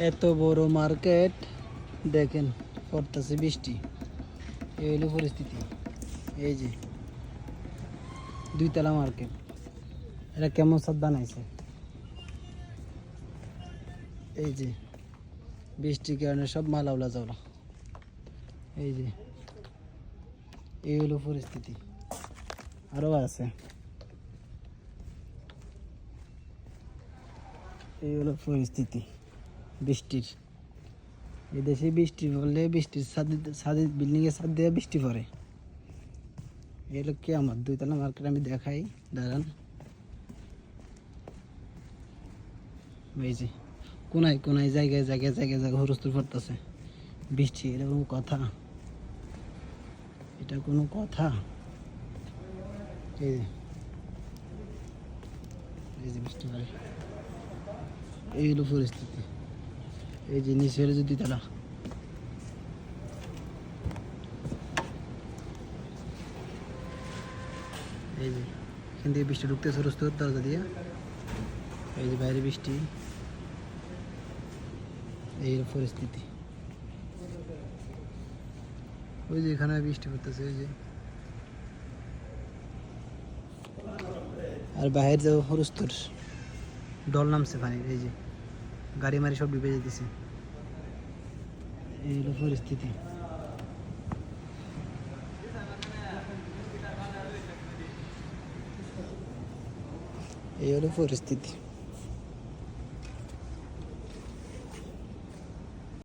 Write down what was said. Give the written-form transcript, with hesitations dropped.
এত বড় মার্কেট দেখেন, পড়তেছে বৃষ্টি। এই হলো পরিস্থিতি। এই যে 2 তলা মার্কেট, এটা কেমন সব বানাইছে। এই যে বৃষ্টির কারণে সব মালাউলা যাওলা। এই যে এই হলো পরিস্থিতি। আরও আছে, এই হলো পরিস্থিতি বৃষ্টির। এই দেশে বৃষ্টি পড়লে বৃষ্টির ছাদে বিল্ডিংয়ের ছাদ দিয়ে বৃষ্টি পড়ে। এই হলো কি আমার 2 তলা মার্কেট। আমি দেখাই, দাঁড়ান। এই যে কোনায় কোনায় জায়গায় জায়গায় জায়গায় জায়গায় হুরস্তুল পড়তেছে বৃষ্টি। এটা কোনো কথা? এটা কোনো কথা? এই যে এই যে বৃষ্টি পড়ে, এই হলো পরিস্থিতি। এই যে নিচে হলো 2 তলা। এই যে এখান থেকে বৃষ্টি ঢুকতেছে হুরস্তুল দরজা দিয়ে। এই যে বাইরে বৃষ্টি, এই হলো পরিস্থিতি। ওই যে এখানে বৃষ্টি পড়তেছে, ওই যে। আর বাইরে যে হুরস্তুর ডল নামছে পানি। এই যে গাড়ি মারি সব ডুবে যেতেছে। এই হলো পরিস্থিতি। এই হলো পরিস্থিতি।